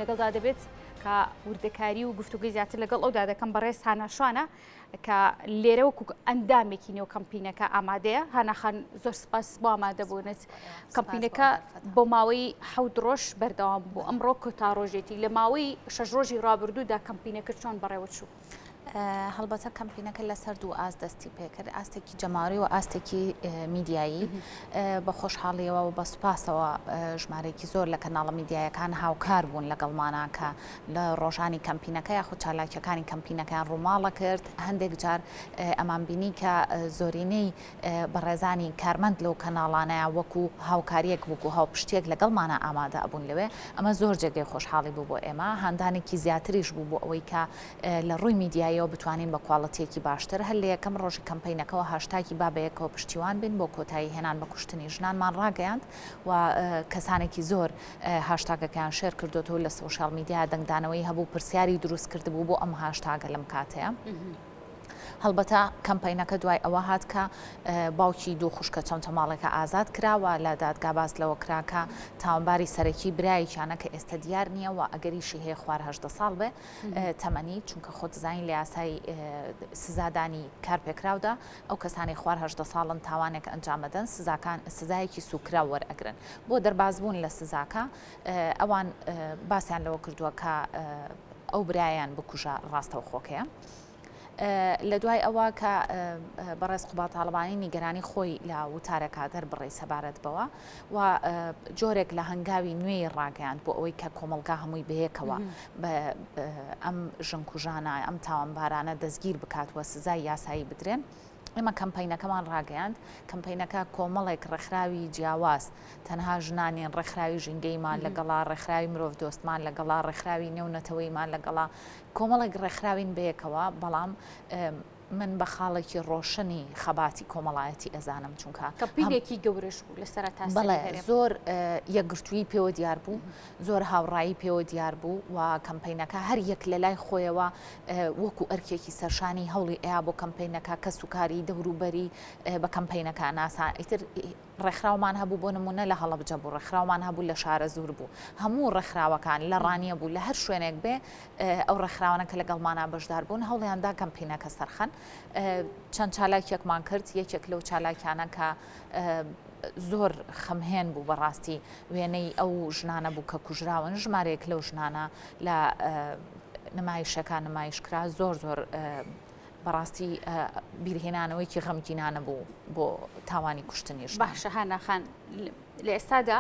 لەگەڵدا دەبێت کە وردەکاری و گفتوگوی زیاتر لەگەڵ ئەودا دەکەم بەڕێز هاناشوانە کە لێرە وەکو ئەندامێکی نێو کەمپینەکە ئامادەیە. هاناخان زۆر سپاس بۆ ئامادەبوونت. کەمپینەکە بۆ ماوەی 7 ڕۆژ بەردەوام بوو. ئەمڕۆ کۆتا ڕۆژێتی لە ماوەی 6 ڕۆژی ڕابردوودا کەمپینەکە چۆن بەڕێوە چوو؟ هەڵبەتە کەمپینەکە لەسەر دوو ئاست دەستی پێکرد، ئاستێکی جەماوی و ئاستێکی میدیایی. بە خۆشحاڵیەوە و بە سوپاسەوە ژمارەیەکی زۆر لە کەناڵە میدیایەکان هاوکار بوون لەگەڵمانە کە لە ڕۆژانی کەمپینەکە یاخود چالاکیەکانی کەمپینەکەیان ڕووماڵە کرد. هەندێک جار ئەمان بینی کە زۆرینەی بەڕێزانی کارمەند لەو کەناڵانەیە وەکو هاوکاریەک وەکو هاوپشتێک لەگەڵمانە ئامادە ئەبوون لەوێ. ئەمە زۆر جێگەی خۆشحاڵی بوو بۆ ئێمە. هەندانێکی زیاتریش بوو بۆ ئەوەی کە لە ڕووی میدیایی بتوانین بە کواڵەتیەکی باشتر هەر لە یەکەم ڕۆژی کەمپینەکەەوە هاشتاکی بابەیەکەوە پشتیوان بین بۆ کۆتایی هێنان بە کوشتنی ژنانمان ڕاگەیاند و کەسانێکی زۆر هاشتاگەکەیان شێر کردوەوە لە سۆشیال میدیا دەنگدانەوەی هەبوو پرسیاری دروست کردبوو بۆ ئەم هاشتاگە لەم کاتەیە. هەڵبەتە کەمپینەکە دوای ئەوە هات کە باوکی دوو خوشکە چەمچەماڵێکە ئازاد کراوە لە دادگا باز لەوە کراکە تاوانباری سەرەکی برایەکیانە کە ئێستا دیار نییە و ئەگەریشی هەیە خوار 18 ساڵ بێ تەمەنی، چونکە خۆ دەزانین لە یاسای سزادانی کارپێکراودا ئەو کەسانی خوار 18 ساڵن تاوانێک ئەنجامەدەن سزایەکی سوکرا وەرئەگرن. بۆ دەربازبوون لە سزاکە ئەوان باسییان لەوە کردووە کە ئەو برایان بکوژە ڕاستەوە خۆکەیە. لە دوای ئەوە کە بەڕێز قوبات تاڵبانی نیگەرانی خۆی لە وتارەکە دەربڕی سەبارەت بەوە و جۆرێک لە هەنگاوی نوێی ڕاگەیاند بۆ ئەوەی کە کۆمەلگا هەمووی بەیەکەوە ئەم ژنکوژانە ئەم تاوانبارانە دەستگیر بکاتوە سزای یاسایی بدرێن. ئێمە کەمپینەکەمان ڕاگەیاند. کەمپینەکە کۆمەڵێک ڕێکخراوی جیاواز تەنها ژنانین، ڕێکخراوی ژینگەیمان لەگەڵا، ڕێکخراوی مرۆڤ دۆستمان لەگەڵا، ڕێکخراوی نێونەتەوەیمان لەگەڵا، کۆمەڵێک ڕێکخراوین بەیەکەوە. بەڵام من بە خاڵێکی ڕۆشنی خەباتی کۆمەڵایەتی ئەزانم، چونکە کەمپینێکی گەورەش بوو لە سەرەتا زۆر یەکگرتووی پێوە دیار بوو، زۆر هاوڕایی پێوە دیار بوو و کەمپینەکە هەر یەک لە لای خۆیەوە وەکو ئەرکێکی سەرشانی هەوڵی ئەیا بۆ کەمپینەکە کە سوکاری دەوروبەری بە کەمپینەکە ناسان. ئیتر ڕێکخراومان هەبوو بۆ نمونە لە هەڵەبجە بوو، ڕێکخراومان هەبوو لە شارە زوور بوو، هەموو ڕێکخراوەکان لە ڕانیە بوو لە هەر شوێنێک بێ ئەو ڕێکخراوانە کە لەگەڵمانە بەشدار بوون هەوڵیاندا کەمپینەکە سەرخەن. چەند چالاکیەکمان کرد. یەکێک لەو چالاکیانە کە زۆر خەمهێن بوو بەڕاستی وێنەی ئەو ژنانە بوو کە کوژراون. ژمارەیەک لەو ژنانە لە نمایشەکان نمایشکرا زۆر بەڕاستی بیرهێنانەوەیکی غەمگینانە بوو بۆ تاوانی کوشتنی ژن. باشە هاناخان لە ئێستادا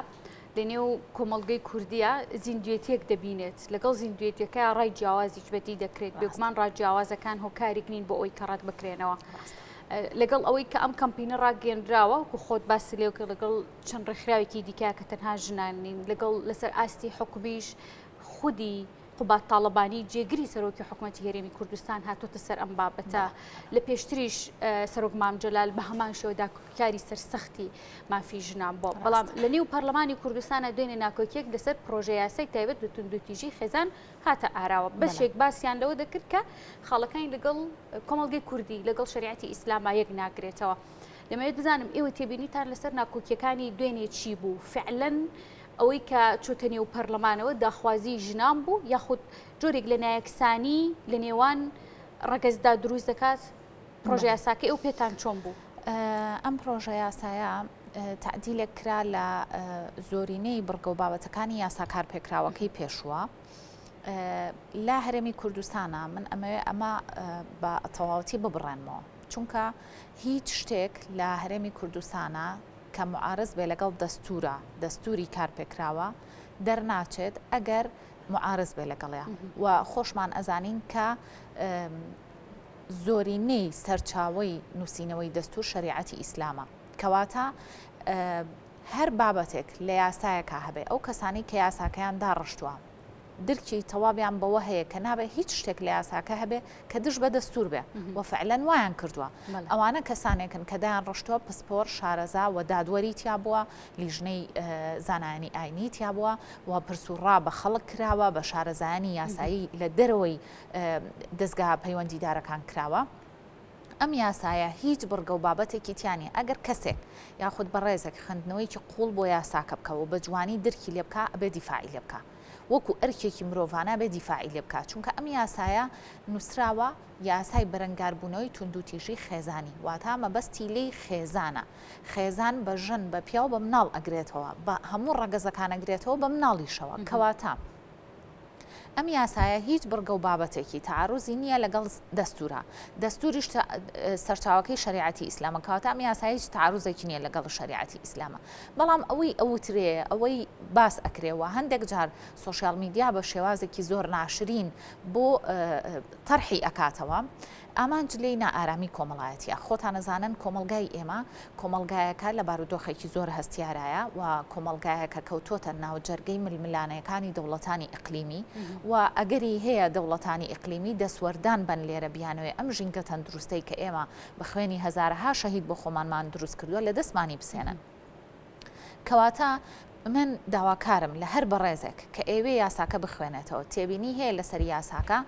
لەنێو کۆمەڵگەی کوردیە زیندوێتیەک دەبینێت. لەگەڵ زیندوێتیەکە ڕای جیاوازیش بەدی دەکرێت. بێگومان ڕاجیاوازەکان هۆکارێک نین بۆ ئەوی کەڕات بکرێنەوە. لەگەڵ ئەوەی کە ئەم کەمپینە ڕاگەێنراوە و خۆت باسی لێوکە لەگەڵ چەند ڕێکخراوێکی دیکە کە تەنها ژنان نین، لەگەڵ لەسەر ئاستی حکومیش خودی قوبات تاڵبانی جێگری سەرۆکی حکوومەتی هەرێمی کوردستان هاتوۆتە سەر ئەم بابەتە. لە پێشتریش سەرۆک مام جەلال بە هەمان شێوەدا کاری سەرسەختی مافی ژنان بۆ. بەڵام لە نێو پەرلەمانی کوردستانە دوێنێ ناکۆکیەک لەسەر پرۆژە یاسای تایبەت بە توندوتیژی خێزان هاتە ئاراوە. بەشێک باسییان لەوە دەکرد کە خاڵەکانی لەگەڵ کۆمەڵگەی کوردی لەگەڵ شریعەتی ئیسلاما یەک ناگرێتەوە. دەمەوێت بزانم ئێوە تێبینیتان لەسەر ناکۆکیەکانی دوێنێ چی بوو؟ فعلەن ئەوەی کە چۆتە نێو پەرلەمانەوە داخوازی ژنان بوو یاخود جۆرێک لە نایەکسانی لە نێوان ڕەگەزدا دروست دەکات پرۆژە یاساکەی ئەو پێتان چۆن بوو؟ ئەم پرۆژە یاسایە تعدیلێک کرا لە زۆرینەی بڕگە و بابەتەکانی یاسا کارپێکراوەکەی پێشووە لە هەرێمی کوردستانە. من ئەمە بە تەواوەتی ببڕێنمەوە، چونکە هیچ شتێک لە هەرێمی کوردستانە کە معارض بێ لەگەڵ دەستوری کارپێکراوە دەرناچێت ئەگەر معارض بێ لەگەڵەیە. و خۆشمان ئەزانین کە زۆرینەی سەرچاوەی نووسینەوەی دەستور شریعەتی ئیسلامە، کەواتە هەر بابەتێک لە یاسایەکە هەبێ ئەو کەسانی کە یاساکەیان داڕشتووە درکی تەوابیان بەوە هەیە کە نابێ هیچ شتێک لە یاساکە هەبێ کە دژ بە دەستور بێ و فعلەن وایان کردووە. ئەوانە کەسانێکن کە دایان ڕشتووە پسپۆر شارەزا و دادوەری تیا بووە، لیژنەی زانانی ئاینی تیا بووە و پرسوڕا بە خەڵک کراوە، بە شارەزایانی یاسایی لە دەرەوەی دەستگا پەیوەندیدارەکان کراوە. ئەم یاسایە هیچ بڕگە و بابەتێکی تیانی ئەگەر کەسێک یاخود بە ڕێزێک خوێندنەوەیکی قوڵ بۆ یاساکە بکەوە بە جوانی درکی لێ بکە ئەبێ دیفاعی لێ بکە وەکو ئەرکێکی مرۆڤانە بێ دیفاعی لێ بکات چونکە ئەم یاسایە نووسراوە یاسای بەرەنگاربوونەوەی توندوتیژی خێزانی واتە مەبەستی لێی خێزانە خێزان بە ژن بە پیا و بە مناڵ ئەگرێتەوە بە هەموو ڕەگەزەکان ئەگرێتەوە بە مناڵیشەوە کەواتە ئەم یاسایە هیچ بڕگە و بابەتێکی تعاڕوزی نییە لەگەڵ دەستورە دەستوریش سەرچاوەکەی شریعەتی ئیسلامە کەواتە ئەم یاسای هیچ تعاڕوزێکی نییە لەگەڵ شریعەتی ئیسلامە بەڵام ئەوەی ئەوترێ ئەوەی باس ئەکرێەوە هەندێک جار سوشیال میدیا بە شێوازێکی زۆر ناشرین بۆ تەرحی ئەکاتەوە ئامانج لێی نائارامی کۆمەڵایەتیە خۆتان نەزانن کۆمەلگای ئێمە کۆمەلگایەکە لە بارودۆخێکی زۆر هەستیارایە و کۆمەلگایەکە کەوتۆتە ناو جەرگەی ململانەکانی دەوڵەتانی ئیقلیمی و ئەگەری هەیە دەوڵەتانی ئیقلیمی دەسوەردان بن لێرە بیانەوەی ئەم ژینگە تەندروستەی کە ئێمە بە خوێنی هەزارەها شەهید بۆ خۆمانمان دروست کردووە لە دەستمانی بسێنن کەواتە من داواکارم لە هەر بەڕێزێک کە ئێوێ یاساکە بخوێنێتەوە تێبینی هەیە لەسەر یاساکە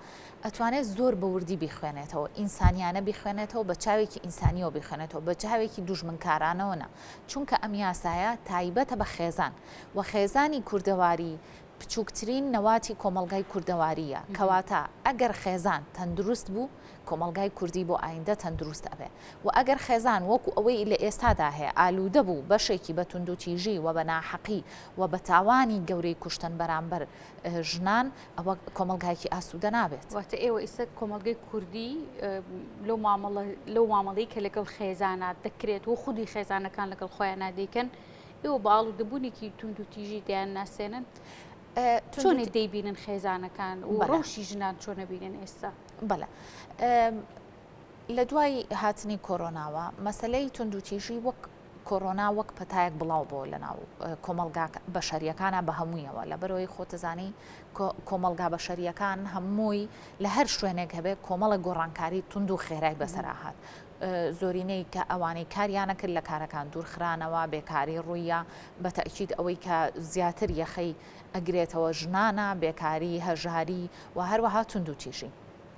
ئەتوانێت زۆر بەوردی بیخوێنێتەوە ئینسانیانە بیخوێنێتەوە بە چاوێکی ئینسانیەوە بیخوێنێتەوە بە چاوێکی دوژمنکارانەوەنە چونکە ئەم یاسایە تایبەتە بە خێزان و خێزانی کوردەواری بچووکترین نەواتی کۆمەلگای کوردەواریە کەواتە ئەگەر خێزان تەندروست بوو کۆمەلگای کوردی بۆ ئایندە تەندروست ئەبێ و ئەگەر خێزان وەکو ئەوەی لە ئێستادا هەیە ئالوودە بوو بەشێکی بە توندوتیژی و بە ناحەقی و بە تاوانی گەورەی کوشتن بەرامبەر ژنان ئەوە کۆمەلگایکی ئاسوودە نابێت واتە ئێوە ئێستا کۆمەلگەی کوردی لەو مامەڵەی کە لەگەڵ خێزانە دەکرێت و خودی خێزانەکان لەگەڵ خۆیان نادەیکەن ئێوە بە ئاڵوودەبوونێکی توندوتیژی دەیان ناسێنن چۆنێ دەیبینن خێزانەکان و ڕۆژی ژنان چۆنە بینن ئێستا بەڵێ لە دوای هاتنی کۆرۆناوە مەسلەی توندوتیژی وەک کۆرۆنا وەک پەتایەک بڵاو بۆ لەناو کۆمەلگا بەشەریەکانە بە هەموویەوە لە بەرەوەی خۆتەزانی کۆمەلگا بەشەریەکان هەمووی لە هەر شوێنێک هەبێت کۆمەڵە گۆڕانکاری تونند و خێرای بەسەراهات زۆرینەی کە ئەوانەی کاریانە کرد لە کارەکان دوورخرانەوە بێکاری ڕوویە بە تەکید ئەوەی کە زیاتر یەخەی ئەگرێتەوە ژنانە بێکاری هەژاری و هەروەها توندوتیژی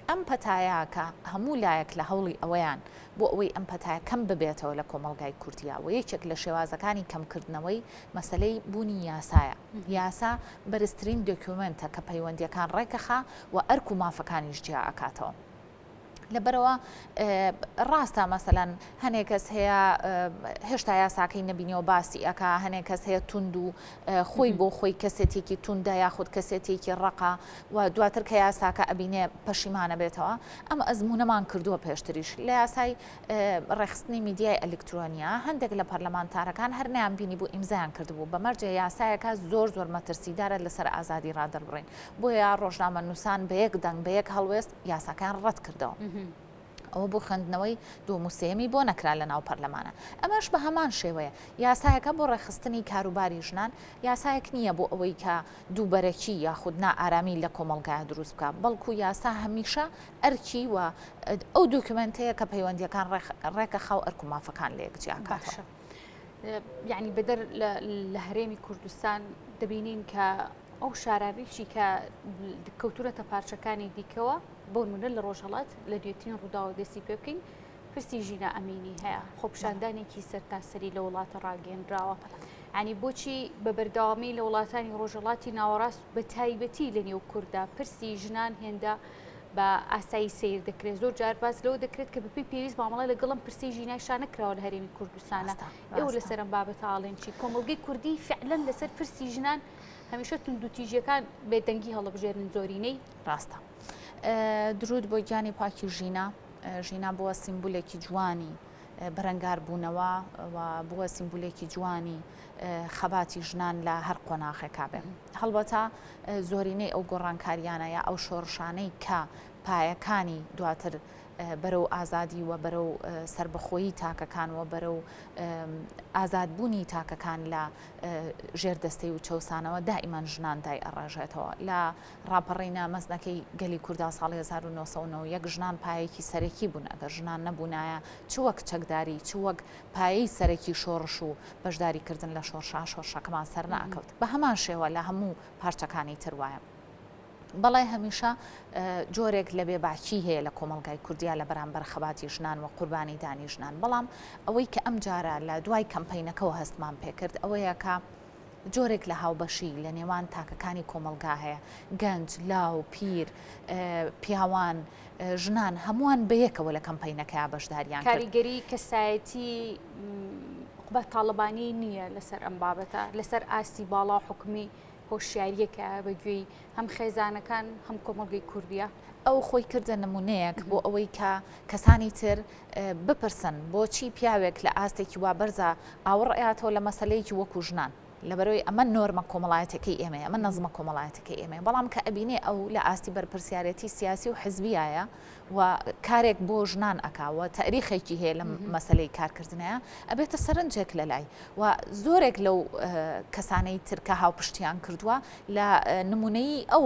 ئەم پەتایە کە هەموو لایەک لە هەوڵی ئەوەیان بۆ ئەوەی ئەم پەتایە کەم ببێتەوە لە کۆمەلگای کوردیا و یەکێک لە شێوازەکانی کەمکردنەوەی مەسلەی بوونی یاسایە یاسا بەرزترین دۆکیومنتە کە پەیوەندیەکان ڕێکەخا و ئەرک و مافەکانیش جیا ئەکاتەوە لەبەرەوە ڕاستە مەسەلەن هەنێک کەس هەیە هێشتا یاساکەی نەبینیەوە باسی ئەکا هەنێک کەس هەیە تونند و خۆی بۆ خۆی کەسێتێکی توندە یاخود کەسێتێکی ڕقا و دواتر کە یاساکە ئەبینێ پەشیمانە بێتەوە ئەمە ئەزمونەمان کردووە پێشتریش لە یاسای ڕێخستنی میدیای ئەلکترۆنیا هەندێک لە پەرلەمانتارەکان هەر نیان بینی بوو ئیمزایان کردبوو بەمەرجێ یاسایەکە زۆر مەترسیدارە لەسەر ئازادی ڕادەربڕین بۆیە ڕۆژنامە نووسان بە یەک دەنگ بە یەک هەڵوێست یاساکان ڕەت کردەوە ئەوە بۆ خوێندنەوەی دووموسێمی بۆ نەکرا لە ناو پەرلەمانە ئەمەش بە هەمان شێوەیە یاسایەکە بۆ ڕێخستنی کاروباری ژنان یاسایەک نییە بۆ ئەوەی کە دووبەرەکی یاخود نائارامی لە کۆمەلگای دروست بکە بەڵکو یاسا هەمیشە ئەرکی و ئەو دوکمنتەیە کە پەیوەندیەکان ڕێکە خاو ئەرک و مافەکان لە یەکجیاکاتەوە یعنی بەدەر لە هەرێمی کوردستان دەبینین کە ئەو شاراریشی کە کەوتورەتە پارچەکانی دیکەوە بۆ نمونە لە ڕۆژهەڵات لە دوێترین ڕووداوە دەستی پێ بکەین پرسی ژینە ئەمینی هەیە خۆپشاندانێکی سەرتاسەری لە وڵاتە ڕاگەیەنراوە ینی بۆچی بە بەردەوامی لە وڵاتانی ڕۆژهەڵاتی ناوەڕاست بە تایبەتی لە نێو کووردا پرسی ژنان هێندە بە ئاسایی سیر دەکرێت زۆر جار باز لەوە دەکرێت کە بەپی پێویست مامەڵە لەگەڵم پرسی ژینای شانەکراوە لە هەرێمی کوردستانە ئێوە لەسەرم بابەتە ئاڵێن چی کۆمەلگەی کوردی فعلەن لەسەر پرسی ژنان هەمیشە توندوتیژیەکان بێدەنگی هەڵەبژێرن زۆرینەی ڕاستە درود بۆ گیانی پاکی ژینا ژینا بووە سیمبولێکی جوانی بەرەنگار بوونەوە و بووە سیمبولێکی جوانی خەباتی ژنان لە هەر قۆناغێکا بێ هەڵبەتە زۆرینەی ئەو گۆڕانکاریانە یا ئەو شۆڕشانەی کە پایەکانی دواتر بەرەو ئازادی و بەرەو سربەخۆیی تاکەکان و بەرەو ئازادبوونی تاکەکان لە ژێردەستەی و چەوسانەوە دائیمان ژنان دای ئەڕێژێتەوە لە ڕاپەڕینە مەزنەکەی گەلی کووردا ساڵی 1990 یەک ژنان پایەکی سەرەکی بوون ئەگەر ژنان نەبوونایە چ وەک چەکداری چ وەک پایەی سەرەکی شۆڕش و بەشداریکردن لە شۆڕشەکەمان سەر ناکەوت بە هەمان شێوە لە هەموو پارچەکانی تر وایە بەڵێ هەمیشە جۆرێک لە بێباکی هەیە لە کۆمەلگای کوردیا لە بەرامبەر خەباتی ژنان و قوربانی دانی ژنان بەڵام ئەوەی کە ئەم جارە لە دوای کەمپینەکەەوە هەستمان پێکرد ئەوەیە کە جۆرێک لە هاوبەشی لە نێوان تاکەکانی کۆمەلگا هەیە گەنج لاو پیر پیاوان ژنان هەمووان بەیەکەوە لە کەمپینەکەی بەشداریان کاریگەری کەسایەتی بە تاڵبانی نییە لەسەر ئەم بابەتە لەسەر ئاستی باڵا حکومی هۆشیاریەکە بەگوێی هەم خێزانەکان هەم کۆمەڵگەی کوردیە ئەو خۆی کردە نمونەیەک بۆ ئەوەی کە کەسانی تر بپرسن بۆچی پیاوێک لە ئاستێکی وا بەرزە ئاوەڕێاتەوە لە مەسلەیەکی وەکو ژنان لەبەرەوەی ئەمە نۆرمە کۆمەڵایەتەکەی ئێمە ئەمە نەزمە کۆمەڵایەتەکەی ئێمە بەڵام کە ئەبینێ ئەو لە ئاستی بەرپرسیارەتی سیاسی و حزبیایە و کارێک بۆ ژنان ئەکاوە تاریخێکی هەیە لە مەسلەی کارکردنەیە ئەبێتە سەرنجێک لەلای و زۆرێک لەو کەسانەی ترکە هاوپشتیان کردووە لە نمونەی ئەو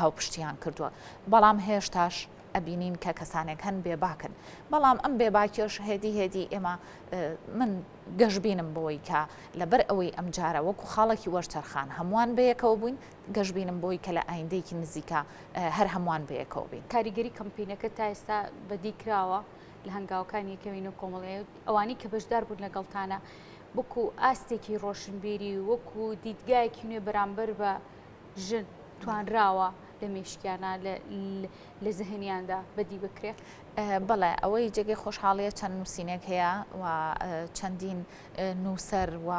هاوپشتیان کردووە بەڵام هێشتاش ئەبینین کە کەسانێک هەن بێباکن بەڵام ئەم بێباکێش هێدی ئێمە من گەشتبینم بۆی کە لەبەر ئەوەی ئەم جارە وەکو خاڵێکی وەرچەرخان هەمووان بەیەکەوە بووین گەشتبینم بۆی کە لە ئایندەیەکی نزیکە هەر هەمووان بەیەکەوە بین کاریگەری کەمپینەکە تا ئێستا بەدیکراوە لە هەنگاوەکانی یەکەمین و کۆمەڵەیە ئەوانی کە بەشدار بوون لەگەڵتانە وەکو ئاستێکی ڕۆشنبیری وەکو دیدگایەکی نوێ بەرامبەر بە ژن توانراوە لە مێشکیانە لە زەهێنیاندا بەدی بکرێت بەڵێ ئەوەی جێگەی خۆشحاڵیە چەند نووسینێک هەیە و چەندین نووسەر و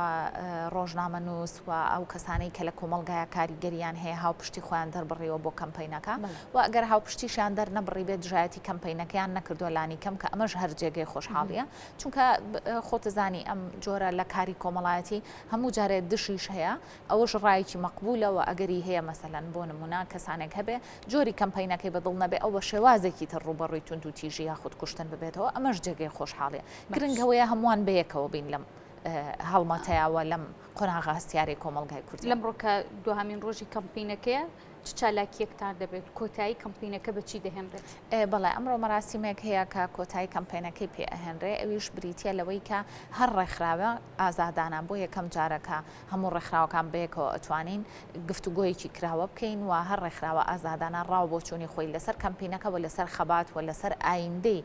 ڕۆژنامە نووس و ئەو کەسانەی کە لە کۆمەلگایە کاریگەریان هەیە هاوپشتی خۆیان دەربڕیەوە بۆ کەمپینەکە و ئەگەر هاوپشتیشان دەرنەبڕی بێت ژایەتی کەمپینەکەیان نەکردووە لانی کەم کە ئەمەش هەر جێگەی خۆشحاڵیە چونکە خۆتزانی ئەم جۆرە لە کاری کۆمەڵایەتی هەموو جارێت دشیش هەیە ئەوەش ڕایەکی مەقبولەوە ئەگەری هەیە مەسەلەن بۆ نمونە کەسانێک هەبێ جۆری کەمپینەکەی بەدڵ نەبێ ئەو بە شێوازێکی تر ڕوبەڕووی تونند و تیژی یاخود کوشتن ببێتەوە ئەمەش جێگەی خۆشحاڵیە گرنگەوەیە هەمووان بەیەکەوە بین لەم هەڵمەتەیەوە لەم قۆناغا هەستیاری کۆمەلگای کوردی لەم ڕۆکە دوهامین ڕۆژی کەمپینەکەیە چ چالاکیەکتان دەبێت کۆتایی کەمپینەکە بەچی دەهێنرێت بەڵێ ئەمڕۆ مەراسیمێک هەیە کە کۆتایی کەمپینەکەی پێ ئەهێنرێ ئەویش بریتە لەوەی کە هەر ڕێکخراوە ئازادانە بۆ یەکەم جارەکە هەموو ڕێکخراوەکان بەیەکەوە ئەتوانین گفتوگۆیەکی کراوە بکەین و هەر ڕێکخراوە ئازادانە ڕاو بۆ چوونی خۆی لەسەر کەمپینەکەەوە لەسەر خەبات و لەسەر ئایندەی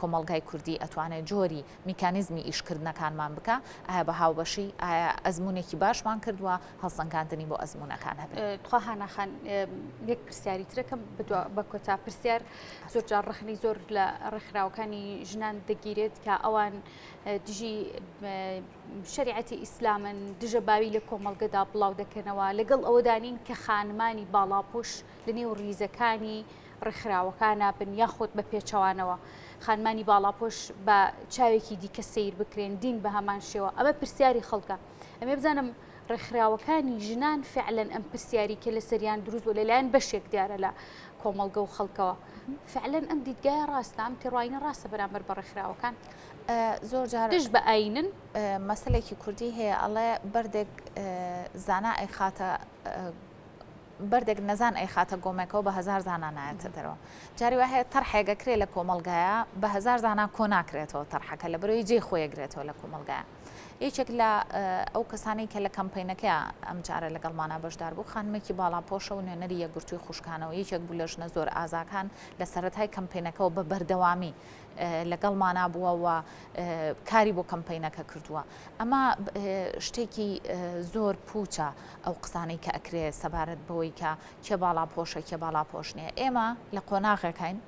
کۆمەلگای کوردی ئەتوانێت جۆری میکانیزمی ئیشکردنەکانمان بکە ئایا بە هاوبەشی ئایا ئەزمونێکی باشمان کردووە هەڵسەنگاندنی بۆ ئەزمونەکان هەبێت هانەخان یەک پرسیاری ترەکەم بە کۆتا پرسیار زۆر جار ڕخنی زۆر لە ڕێکخراوەکانی ژنان دەگیرێت کە ئەوان دژی شریعەتی ئیسلامن دژە باوی لە کۆمەڵگەدا بڵاو دەکەنەوە لەگەڵ ئەوەدانین کە خانمانی باڵاپۆش لە نێو ڕیزەکانی ڕێکخراوەکانە بن یاخۆت بە پێچەوانەوە خانمانی باڵاپۆش بە چاوێکی دیکە سیر بکرێن دین بە هەمان شێوە ئەمە پرسیاری خەڵکە ئەمێ بزانم ڕێکخراوەکانی ژنان فعلەن ئەم پرسیاری کە لە سەریان دروست و لەلایەن بەشێک دیارە لە کۆمەڵگە و خەڵکەوە فعلەن ئەم دیدگایە ڕاستە ئەم تێڕواینە ڕاستە بەرامبەر بە ڕێکخراوەکان زۆر جار دژ بە ئاینن مەسلێکی کوردی هەیە ئەڵێ بەردێک زانا ئەیخاتە بەردێک نەزان ئەیخاتە گۆمێکەوە بە هزار زانا نایەتە دەرەوە جاری وایە تەرحێگەکرێ لە کۆمەڵگایە بە هزار زانا کۆ ناکرێتەوە تەرحەکە لە بەرەوەی جێ خۆیەگرێتەوە لە کۆمەڵگایە یەکێک لە ئەو کەسانی کە لە کەمپینەکە ئەم جارە لەگەڵمانە بەشدار بوو خانمێکی باڵاپۆشە و نوێنەری یەکگرتووی خوشکانەوە یەکێک بوو لە ژنە زۆر ئازاکان لە سەرەتای کەمپینەکەەوە بە بەردەوامی لەگەڵمانە بووە و کاری بۆ کەمپینەکە کردووە ئەمە شتێکی زۆر پوچە ئەو قسانەی کە ئەکرێ سەبارەت بەوەی کە کێ باڵاپۆشە کێ باڵاپۆشنیە ئێمە لە قۆناغەکەین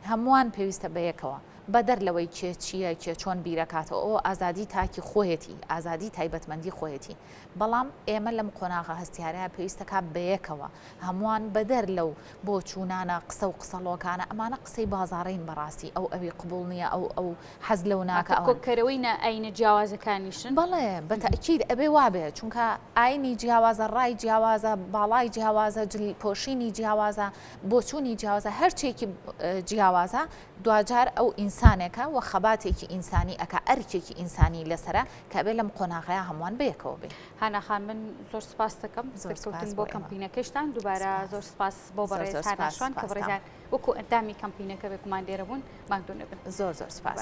هەمووان پێویستە بەیەکەوە بەدەر لەوەی کێ چییە کێ چۆن بیرەکاتەوە ئەو ئازادی تاکی خۆیەتی ئازادی تایبەتمەندی خۆیەتی بەڵام ئێمە لەم قۆناغە هەستیارەیە پێویستەکە بەیەکەوە هەمووان بەدەر لەو بۆ چوونانە قسە و قسەڵۆکانە ئەمانە قسەی بازاڕین بەڕاستی ئەو ئەوی قبول نییە ئەو حەز لەو ناکە کۆکەرەوەی ئاینە جیاوازەکانیشن بەڵێ بەتەکید ئەبێ وابێ چونکە ئاینی جیاوازە ڕای جیاوازە باڵای جیاوازە پۆشینی جیاوازە بۆ چوونی جیاوازە هەرچێکی جیاوازە دوجار ئەو ئینسانێکە و خەباتێکی ئینسانی ئەکا ئەرکێکی ئینسانی لەسرە کە بێ لەم قۆناغەیە هەمووان بەیەکەوە بێ هانەخان من زۆر سپاس دەکەم زۆرکەوتن بۆ کەمپینەکەشتان دووبارە زۆر سپاس بۆ بەڕێز هاناشوان کە بڕێزان وەکو ئەندامی کەمپینەکە بێکمان لێرە بوون ماندوو نەبن زۆر سپاس